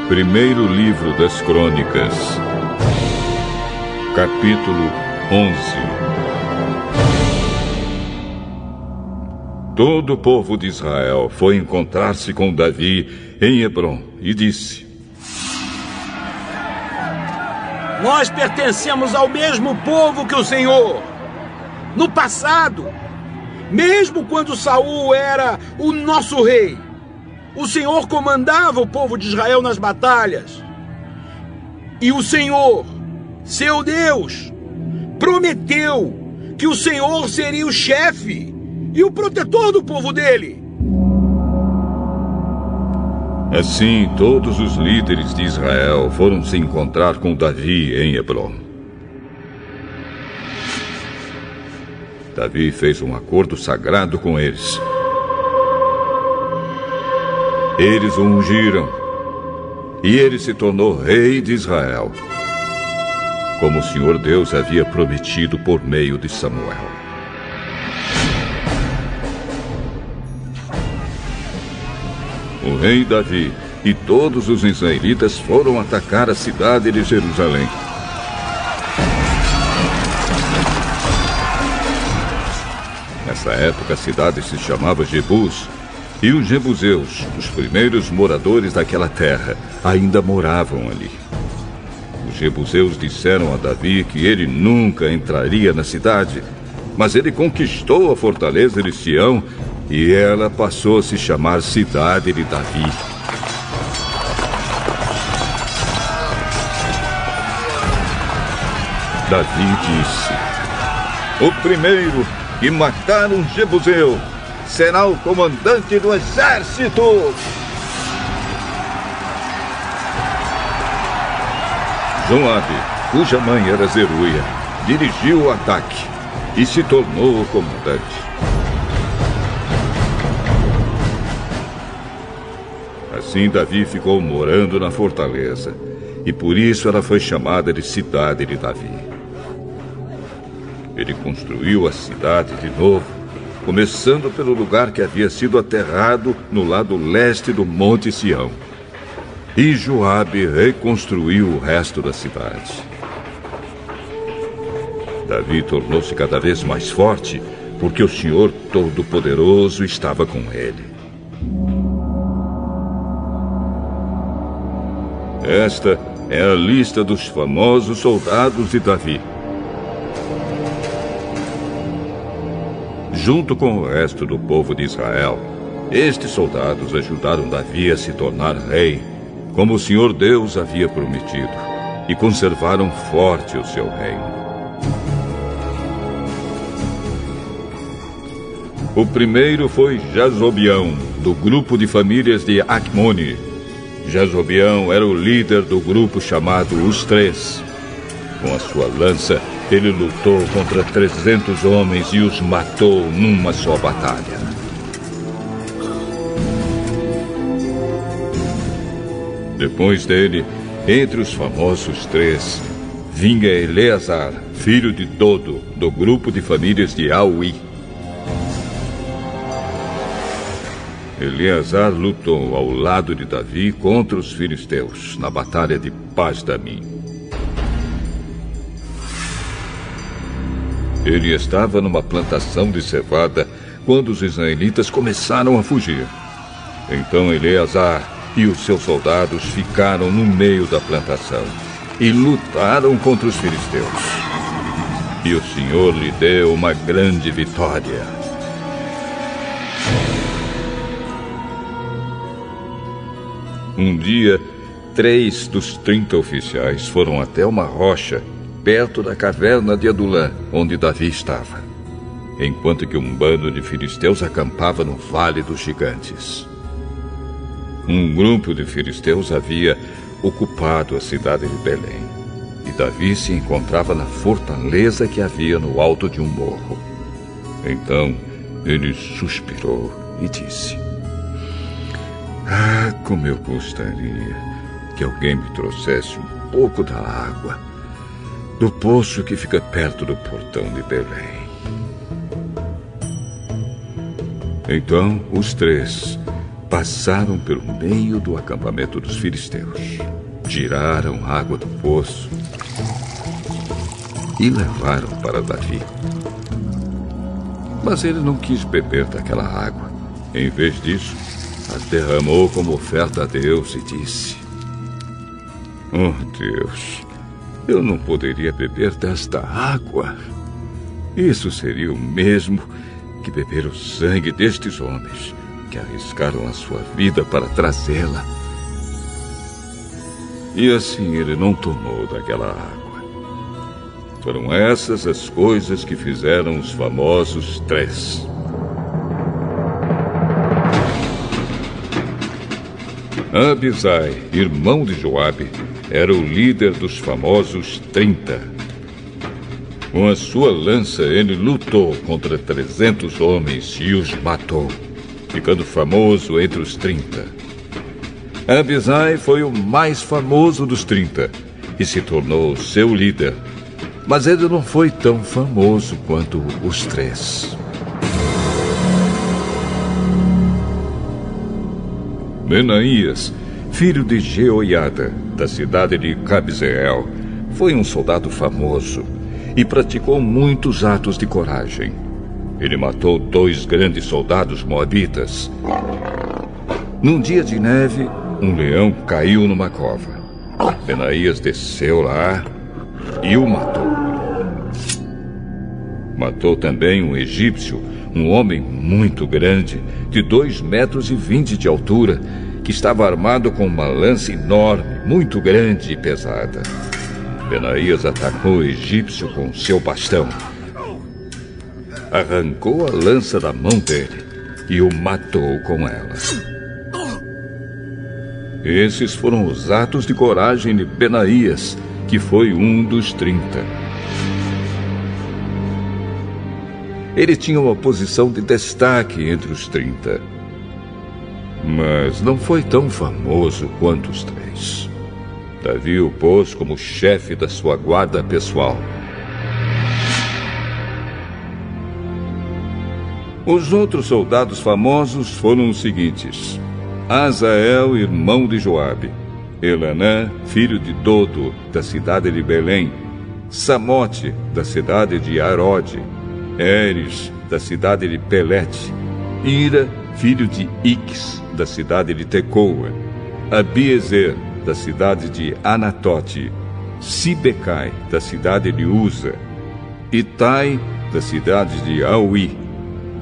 Primeiro livro das Crônicas, capítulo 11. Todo o povo de Israel foi encontrar-se com Davi em Hebrom e disse: Nós pertencemos ao mesmo povo que o Senhor. No passado, mesmo quando Saul era o nosso rei, o Senhor comandava o povo de Israel nas batalhas. E o Senhor, seu Deus, prometeu que o Senhor seria o chefe e o protetor do povo dele. Assim, todos os líderes de Israel foram se encontrar com Davi em Hebrom. Davi fez um acordo sagrado com eles. Eles o ungiram, e ele se tornou rei de Israel, como o Senhor Deus havia prometido por meio de Samuel. O rei Davi e todos os israelitas foram atacar a cidade de Jerusalém. Nessa época, a cidade se chamava Jebus, e os jebuseus, os primeiros moradores daquela terra, ainda moravam ali. Os jebuseus disseram a Davi que ele nunca entraria na cidade, mas ele conquistou a fortaleza de Sião e ela passou a se chamar Cidade de Davi. Davi disse: o primeiro que matar um jebuseu será o comandante do exército. Joabe, cuja mãe era Zeruia, dirigiu o ataque e se tornou o comandante. Assim, Davi ficou morando na fortaleza, e por isso ela foi chamada de Cidade de Davi. Ele construiu a cidade de novo, começando pelo lugar que havia sido aterrado no lado leste do Monte Sião. E Joabe reconstruiu o resto da cidade. Davi tornou-se cada vez mais forte, porque o Senhor Todo-Poderoso estava com ele. Esta é a lista dos famosos soldados de Davi. Junto com o resto do povo de Israel, estes soldados ajudaram Davi a se tornar rei, como o Senhor Deus havia prometido, e conservaram forte o seu reino. O primeiro foi Jazobeão, do grupo de famílias de Acmone. Jazobeão era o líder do grupo chamado Os Três. Com a sua lança, ele lutou contra 300 homens e os matou numa só batalha. Depois dele, entre os famosos três, vinha Eleazar, filho de Dodo, do grupo de famílias de Auí. Eleazar lutou ao lado de Davi contra os filisteus, na batalha de Pas-damim. Ele estava numa plantação de cevada quando os israelitas começaram a fugir. Então Eleazar e os seus soldados ficaram no meio da plantação e lutaram contra os filisteus. E o Senhor lhe deu uma grande vitória. Um dia, 3 dos 30 oficiais foram até uma rocha perto da caverna de Adulã, onde Davi estava, enquanto que um bando de filisteus acampava no Vale dos Gigantes. Um grupo de filisteus havia ocupado a cidade de Belém, e Davi se encontrava na fortaleza que havia no alto de um morro. Então ele suspirou e disse: "Ah, como eu gostaria que alguém me trouxesse um pouco da água do poço que fica perto do portão de Belém." Então os três passaram pelo meio do acampamento dos filisteus, tiraram água do poço e levaram para Davi. Mas ele não quis beber daquela água. Em vez disso, a derramou como oferta a Deus e disse: "Oh Deus, eu não poderia beber desta água. Isso seria o mesmo que beber o sangue destes homens que arriscaram a sua vida para trazê-la." E assim ele não tomou daquela água. Foram essas as coisas que fizeram os famosos 3. Abisai, irmão de Joabe, era o líder dos famosos 30. Com a sua lança, ele lutou contra 300 homens e os matou, ficando famoso entre os 30. Abisai foi o mais famoso dos 30 e se tornou seu líder. Mas ele não foi tão famoso quanto os 3. Benaías, filho de Jeoiada, da cidade de Cabzeel, foi um soldado famoso e praticou muitos atos de coragem. Ele matou 2 grandes soldados moabitas. Num dia de neve, um leão caiu numa cova. Benaías desceu lá e o matou. Matou também um egípcio, um homem muito grande, de 2,20 metros de altura, que estava armado com uma lança enorme, muito grande e pesada. Benaías atacou o egípcio com seu bastão. Arrancou a lança da mão dele e o matou com ela. Esses foram os atos de coragem de Benaías, que foi um dos 30. Ele tinha uma posição de destaque entre os 30. Mas não foi tão famoso quanto os 3. Davi o pôs como chefe da sua guarda pessoal. Os outros soldados famosos foram os seguintes: Azael, irmão de Joabe; Elanã, filho de Dodo, da cidade de Belém; Samote, da cidade de Arode; Eres, da cidade de Pelete; Ira, filho de Ix, da cidade de Tecoa; Abiezer, da cidade de Anatote; Sibecai, da cidade de Uza; Itai, da cidade de Auí;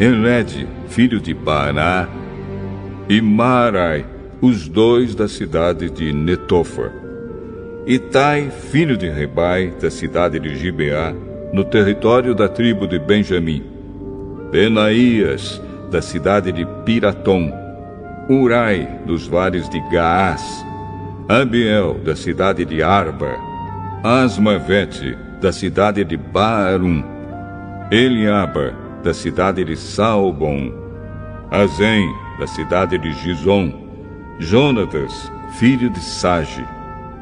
Enled, filho de Baaná; e Maarai, os 2 da cidade de Netofa; Itai, filho de Ribai, da cidade de Gibeá, no território da tribo de Benjamim; Benaías, da cidade de Piratom; Urai, dos vales de Gaás; Abiel, da cidade de Arba; Asmavete, da cidade de Baarum; Eliaba, da cidade de Saalbom; Azem, da cidade de Gizom; Jonatas, filho de Sage;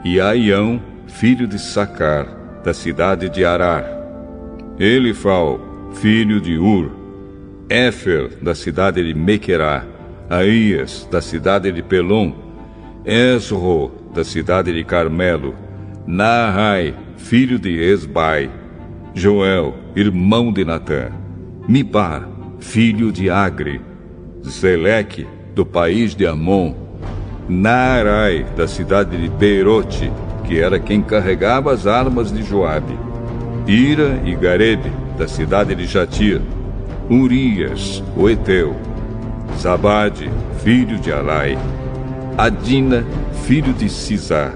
e Aião, filho de Sacar, da cidade de Arar; Elifal, filho de Ur; Éfer, da cidade de Mequerá; Aías, da cidade de Pelom; Esro, da cidade de Carmelo; Nahai, filho de Esbai; Joel, irmão de Natã; Mibar, filho de Agre; Zeleque, do país de Amon; Naarai, da cidade de Beirote, que era quem carregava as armas de Joabe; Ira e Garebe, da cidade de Jatir; Urias, o Eteu; Zabade, filho de Alai; Adina, filho de Sisá,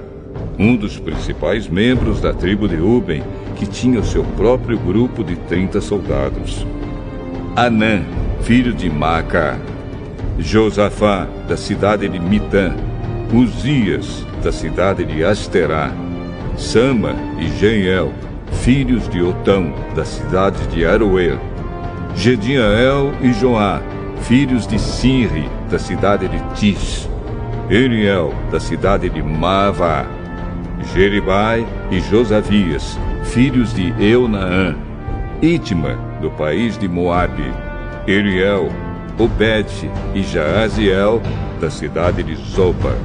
um dos principais membros da tribo de Ruben, que tinha o seu próprio grupo de 30 soldados; Anã, filho de Maacá; Josafá, da cidade de Mitã; Uzias, da cidade de Asterá; Sama e Jeiel, filhos de Otão, da cidade de Aroer; Gediael e Joá, filhos de Sinri, da cidade de Tis; Eliel, da cidade de Maavá; Jeribai e Josavias, filhos de Eunaã; Itma, do país de Moabe; Eliel, Obed e Jaaziel, da cidade de Zoba.